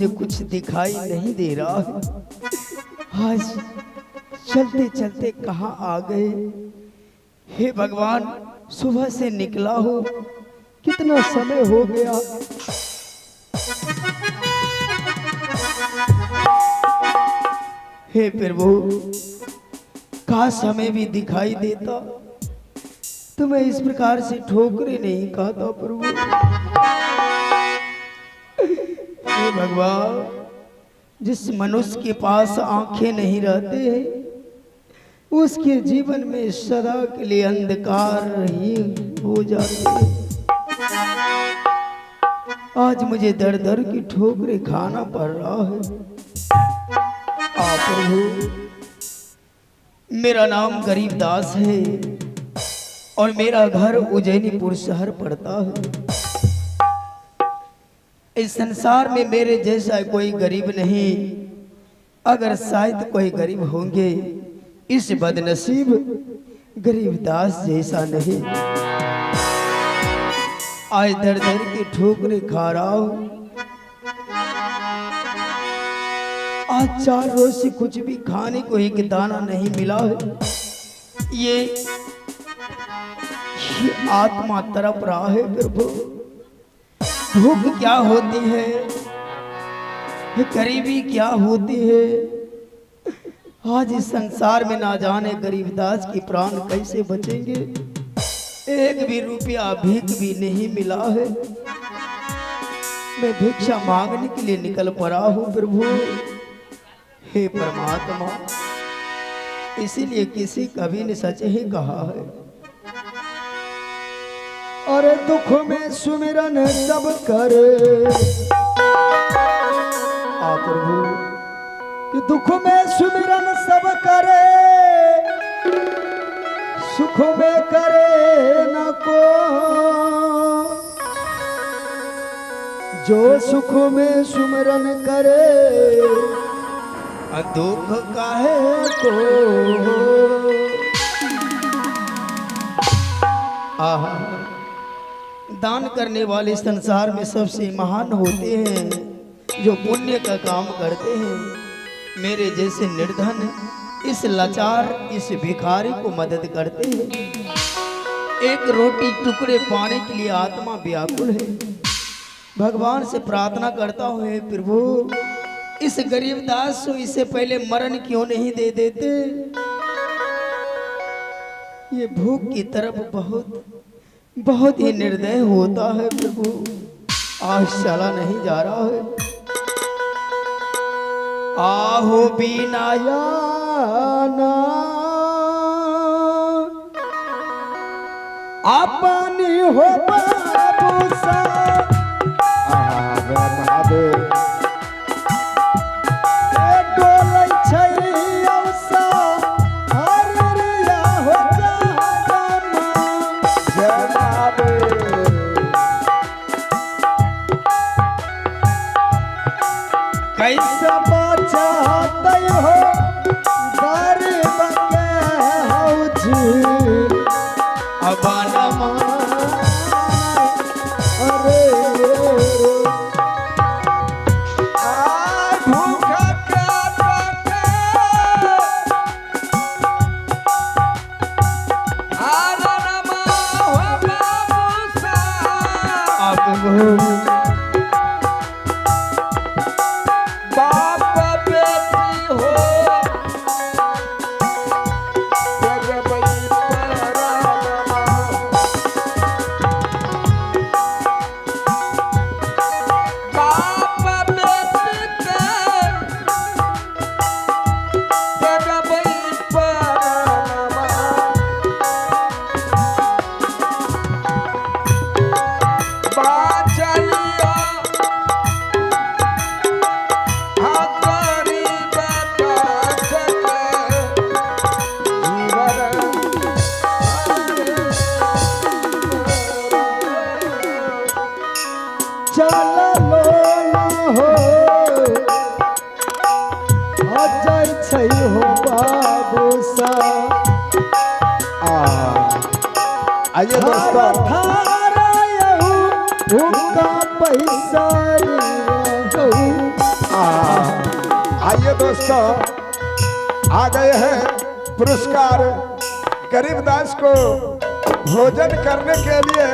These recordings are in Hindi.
मुझे कुछ दिखाई नहीं दे रहा है। आज चलते चलते कहाँ आ गए। हे भगवान, सुबह से निकला हो, कितना समय हो गया। हे प्रभु, काश हमें भी दिखाई देता तो मैं इस प्रकार से ठोकरे नहीं खाता प्रभु। हे भगवान, जिस मनुष्य के पास आंखें नहीं रहते उसके जीवन में सदा के लिए अंधकार ही हो जाते। आज मुझे दर दर की ठोकरे खाना पड़ रहा है। प्रभु, मेरा नाम गरीबदास है और मेरा घर उज्जैनीपुर शहर पड़ता है। इस संसार में मेरे जैसा कोई गरीब नहीं। अगर शायद कोई गरीब होंगे, इस बदनसीब गरीबदास जैसा नहीं। आज दर दर के ठोकरे खा रहा हूं। आज 4 रोज से कुछ भी खाने को एक दाना नहीं मिला है। ये आत्मा तड़प रहा है प्रभु। भूख क्या होती है, गरीबी क्या होती है। आज इस संसार में ना जाने गरीबदास की प्राण कैसे बचेंगे। एक भी रुपया भीख भी नहीं मिला है। मैं भिक्षा मांगने के लिए निकल पड़ा हूँ प्रभु। हे परमात्मा, इसीलिए किसी कवि ने सच ही कहा है, अरे दुख में सुमिरन सब करे। प्रभु, कि दुख में सुमिरन सब करे, सुख में करे न को। जो सुख में सुमिरन करे, दुख काहे को। दान करने वाले संसार में सबसे महान होते हैं जो पुण्य का काम करते हैं। मेरे जैसे निर्धन, इस लाचार, इस भिखारी को मदद करते हैं। एक रोटी टुकड़े पाने के लिए आत्मा व्याकुल है। भगवान से प्रार्थना करता हूँ, हे प्रभु, इस गरीबदास को इससे पहले मरण क्यों नहीं दे देते। ये भूख की तरफ बहुत ही निर्दय होता है प्रभु। आज चला नहीं जा रहा है। आहो बिना याना अपनी हो बाबू सा। महादेव कैसे बचाते हो गरीब के हौजी। अब अरे भूखा आइए दोस्तों, पैसा आइए दोस्तों, आ गए हैं पुरस्कार गरीबदास को भोजन करने के लिए।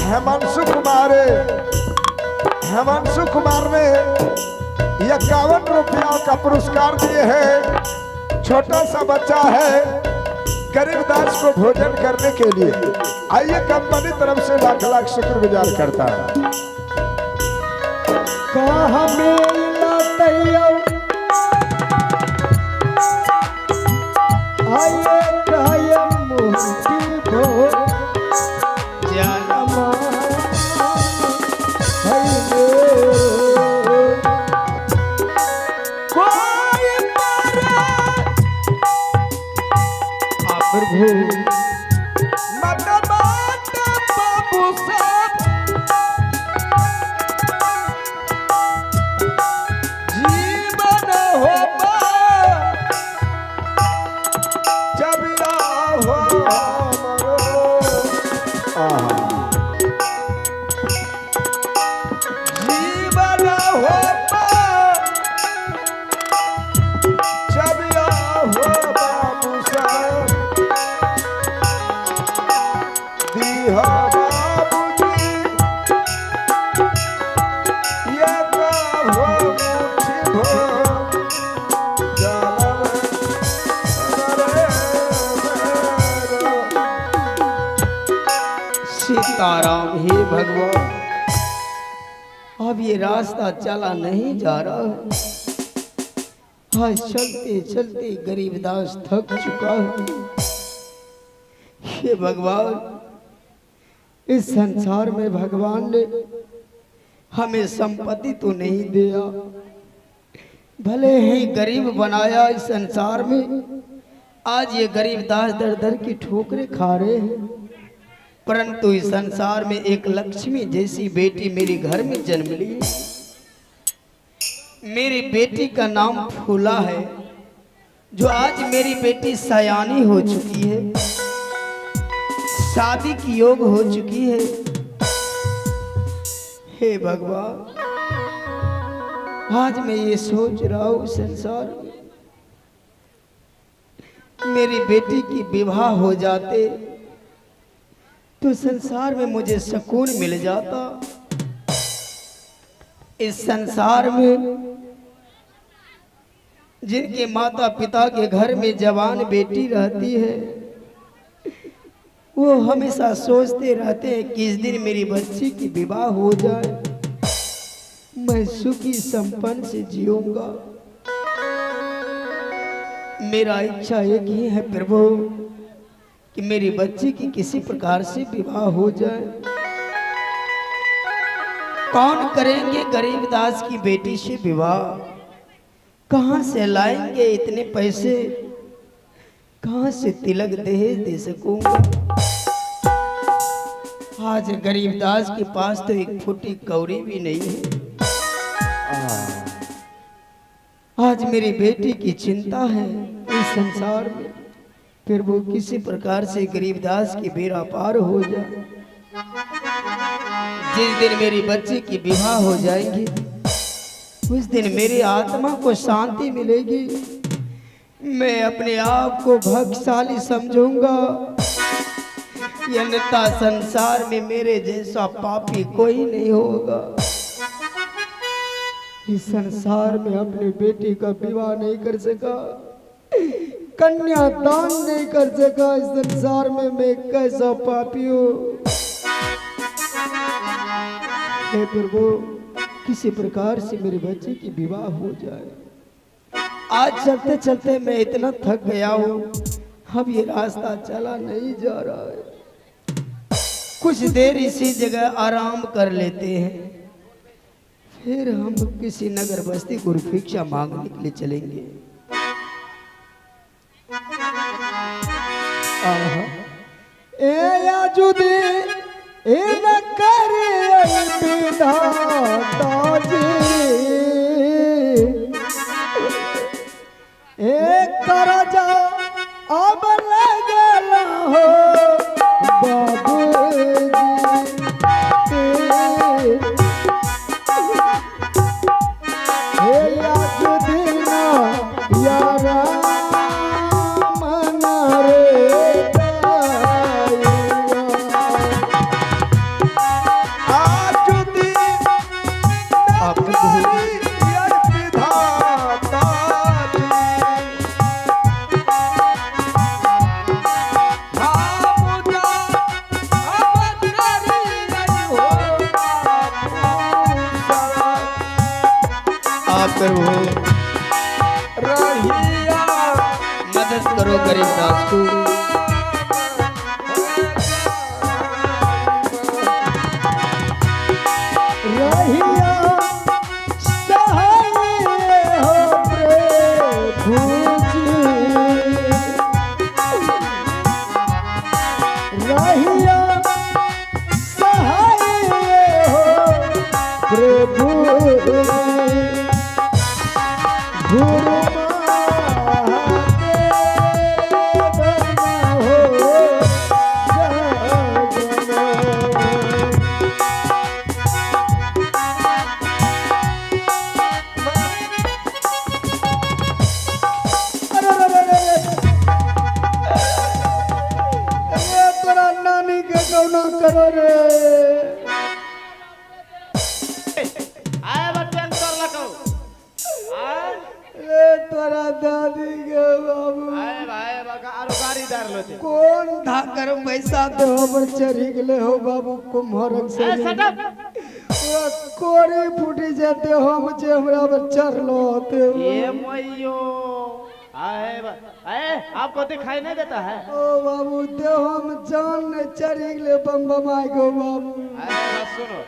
हेमांशु कुमार ने 51 रुपया का पुरस्कार दिए हैं। छोटा सा बच्चा है, गरीबदास को भोजन करने के लिए। आइए कंपनी तरफ से लाख लाख शुक्रगुजार करता है। कहाँ मेला तैयार आइए कायम मुक्ति भो जनमा कोई मारे प्रभु मत बाबू साहब जीवन हो जब हो जीवन हो जब हो बाबू साहब दीहा बाबूजी ये हो मुट्ठी भो सीताराम। हे भगवान, अब ये रास्ता चला नहीं जा रहा है। आज चलते चलते गरीबदास थक चुका है। हे भगवान, इस संसार में भगवान ने हमें संपत्ति तो नहीं दिया, भले ही गरीब बनाया इस संसार में। आज ये गरीबदास दर दर की ठोकरें खा रहे हैं, परंतु इस संसार में एक लक्ष्मी जैसी बेटी मेरे घर में जन्म ली। मेरी बेटी का नाम फूला है, जो आज मेरी बेटी सयानी हो चुकी है, शादी की योग हो चुकी है। हे भगवान, आज मैं ये सोच रहा हूँ संसार में मेरी बेटी की विवाह हो जाते तो संसार में मुझे सुकून मिल जाता। इस संसार में जिनके माता पिता के घर में जवान बेटी रहती है, वो हमेशा सोचते रहते हैं कि इस दिन मेरी बच्ची की विवाह हो जाए, मैं सुखी संपन्न से जीऊंगा। मेरा इच्छा एक ही है प्रभु कि मेरी बच्ची की किसी प्रकार से विवाह हो जाए। कौन करेंगे गरीबदास की बेटी से विवाह? कहां से लाएंगे इतने पैसे? कहां से तिलक दहेज दे सकूंगा? आज गरीबदास के पास तो एक फुटी कौड़ी भी नहीं है। आज मेरी बेटी की चिंता है इस संसार में, फिर वो किसी प्रकार से गरीबदास की बेड़ा पार हो जाए। जिस दिन मेरी बच्ची की विवाह हो जाएगी, उस दिन मेरी आत्मा को शांति मिलेगी। मैं अपने आप को भाग्यशाली समझूंगा। अन्यथा संसार में मेरे जैसा पापी कोई नहीं होगा। इस संसार में अपनी बेटी का विवाह नहीं कर सका, कन्यादान नहीं कर सका, इस संसार में मैं कैसा पापी हूँ। हे प्रभु, किसी प्रकार से मेरे बच्चे की विवाह हो जाए। आज चलते चलते मैं इतना थक गया हूँ, अब ये रास्ता चला नहीं जा रहा है। कुछ देर इसी जगह आराम कर लेते हैं, फिर हम किसी नगर बस्ती गुरु भिक्षा मांगने के लिए चलेंगे। ए जुदी इन कर विधाता जी, एक करजा अब लगला हो बाबूजी। विधाता जी। आप प्रभु रहिया मदद करो गरीबदास को। रहिया सहाय हो प्रभु जी। रहिया सहाय हो प्रभु जी। गुरु महादेव हो जगन्नाथ। अरे तोरा नानी के कौनो करो रे। आए बच्चन कर लको आए ए तोरा दादी के बाबू आए भाई बका आरो गाड़ी दार लोते कौन धाकर पैसा दे पर चढ़ी गेले हो बाबू कुम्हरन से। ए सटअप पूरा कोरी फूटी जाते हम जे हमरा पर चढ़लो होते। ये मैयो आए आए आपको दिखाई नहीं देता है ओ बाबू दे हम जान ने चढ़ी गेले बम बमाई गो बाबू। आए बस सुनो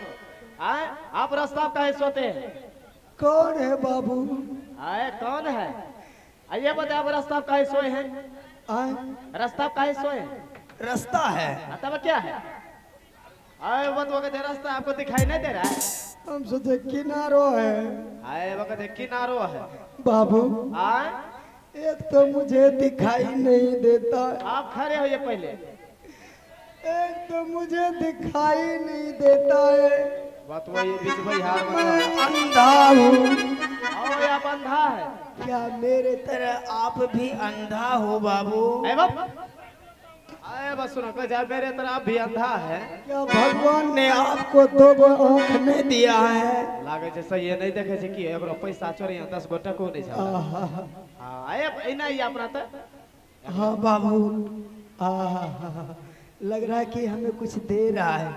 आए आप रास्ता काहे सोते हैं कौन है बाबू? आए कौन है आइए बता आप रास्ता काहे सोए हैं आए रास्ता काहे सोए हैं रास्ता है। तब क्या है आए बत वक्त रास्ता आपको दिखाई नहीं दे रहा है हम सोचे किनारो है आए वक्त किनारो है बाबू। आए एक तो मुझे दिखाई नहीं देता, आप खड़े होइए पहले एक तो मुझे दिखाई नहीं देता है। बात वही बीच वही हार मैं अंधा हूँ। आओ आप अंधा है क्या मेरे तरह आप भी अंधा हो बाबू? आए बाप आए बस सुनो कह जा मेरे तरह आप भी अंधा है क्या भगवान ने आपको दो गो आँख नहीं दिया है? लागे छै सही है नहीं देखे छै कि एकरो पैसा चोरी 10 गो टको नहीं छै आहा, हां आए इना ही अपना त हाँ बाबू। आहा, लग रहा है कि हमें कुछ दे रहा है।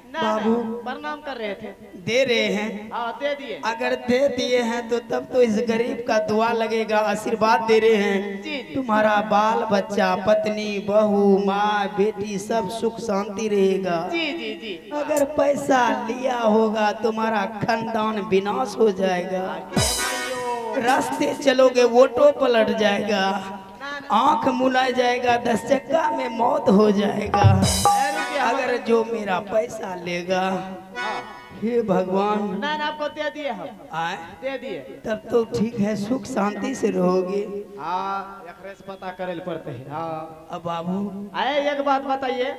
ना बाबू। प्रणाम कर रहे थे दे रहे हैं। हां दे दिए अगर दे दिए हैं तो तब तो इस गरीब का दुआ लगेगा, आशीर्वाद दे रहे हैं। जी जी तुम्हारा बाल बच्चा पत्नी बहू माँ बेटी सब सुख शांति रहेगा। जी जी जी अगर पैसा लिया होगा तुम्हारा खानदान विनाश हो जाएगा। रास्ते चलोगे वोटो पलट जाएगा, आंख मुना जाएगा, 10 चक्का में मौत हो जाएगा। अगर जो मेरा पैसा लेगा हे भगवान ना ना आपको दे दिए हम आए दे दिए तब तो ठीक है, सुख शांति से रहोगे। हां एकरे से पता करे ले पड़ते है हां अब बाबू आए एक बात बताइए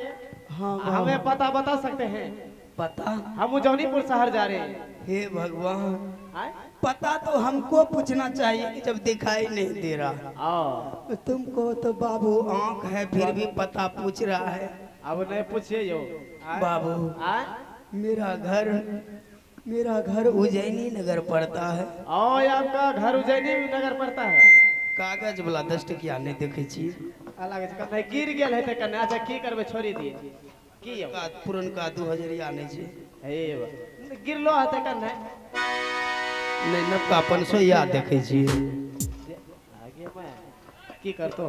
हाँ हमें पता बता सकते हैं पता हम उजौनीपुर शहर जा रहे हैं हे भगवान आए पता तो हमको पूछना चाहिए कि जब दिखाई नहीं दे रहा। आओ तुमको तो बाबू आंख है फिर भी पता पूछ रहा है। अब नहीं पूछिए यो आए? बाबू आए मेरा घर उज्जैनी नगर पड़ता है। और आपका घर उज्जैनी नगर पड़ता है कागज वाला 10 टकिया नहीं देखे छी अलग कने गिर गेल है त कने अच्छा की करबे छोड़ी दिए की यो का पुरनका 2000 नहीं छै हे गिरलो है त कने नहीं नवका 500 याद देखे छी। आगे मैं की करतो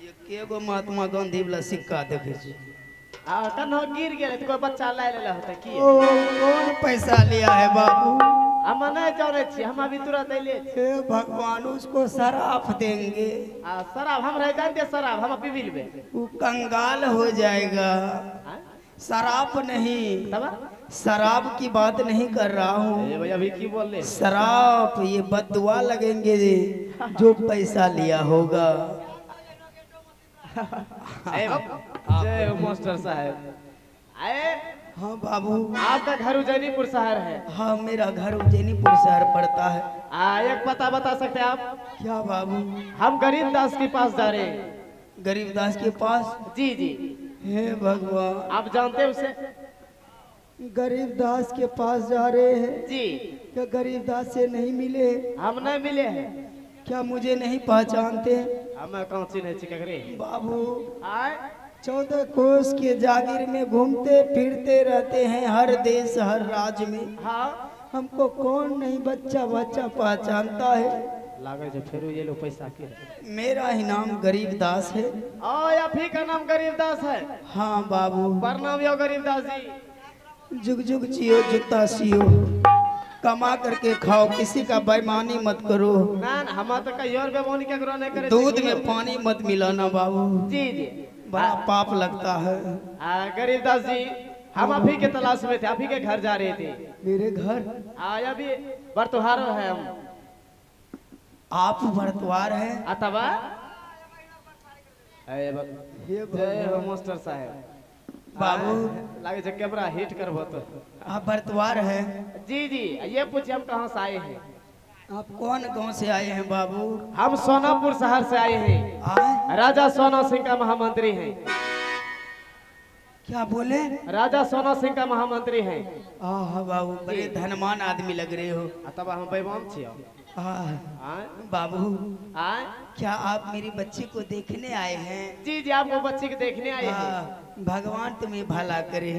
ये केगो महात्मा गांधी वाला सिक्का देखे छी। आ कन्हो गिर गेल है त कोई बच्चा ला लेला होता की ओ कौन पैसा लिया है बाबू? हम नहीं जाने छी हम अभी तुरंत अइले छी हे भगवान उसको शराफ देंगे, आ शराब हम रह जान दे शराब हम पी लेबे वो कंगाल हो जाएगा। शराब नहीं, तब शराब की बात नहीं कर रहा हूँ। ए भाई अभी की बोल ले शराब ये बददुआ लगेंगे जो पैसा लिया होगा। ए जय हो मास्टर साहब आए हाँ बाबू आपका घर उज्जैनीपुर शहर है हाँ मेरा घर उज्जैनीपुर शहर पड़ता है। एक पता बता सकते हैं आप क्या बाबू? हम गरीब दास के पास जा रहे हैं गरीबदास के पास? जी जी हे भगवान आप जानते हैं उसे गरीबदास के पास जा रहे हैं। जी क्या गरीबदास से नहीं मिले? हम नहीं मिले हैं। क्या मुझे नहीं पहचानते? हमें कौन सी नहीं चिकरे बाबू आए 14 कोस के जागीर में घूमते फिरते रहते हैं, हर देश हर राज्य में। हाँ हमको कौन नहीं बच्चा बच्चा पहचानता है। लागे जो फिर ये लो पैसा के मेरा ही नाम गरीबदास है। ओ या फिर का नाम गरीबदास है। हाँ बाबू। प्रणाम यो गरीबदास जी। जुग जुग जियो जुगता सियो, कमा करके खाओ, किसी का बेईमानी मत करो। ना ना हम तो कहीं और बेमोनी के करो नहीं करे। दूध में पानी मत मिलाना बाबू, जी जी बड़ा पाप लगता है। गरीबदास जी हम आप ही के तलाश में थे, आप ही के घर जा रहे थे। मेरे घर? आया भी बरतुहार है हम। आप भरतवार हैं? अतवा जय हो मास्टर साहब। बाबू लागे जो कैमरा हिट करबो तो। आप भरतवार हैं? जी जी ये पूछिए हम कहाँ से आए हैं। आप कौन गांव से आए हैं बाबू? हम सोनापुर शहर से आए हैं। आए? राजा सोना सिंह का महामंत्री हैं। क्या बोले? राजा सोना सिंह का महामंत्री हैं। आह बाबू बड़े धनवान आदमी लग रहे हो। तब हम बेईमान छियो। आह बाबू आए क्या आप मेरी बच्ची को देखने आए हैं? जी जी आपको बच्ची के देखने आए हैं। भगवान तुम्हें भला करे।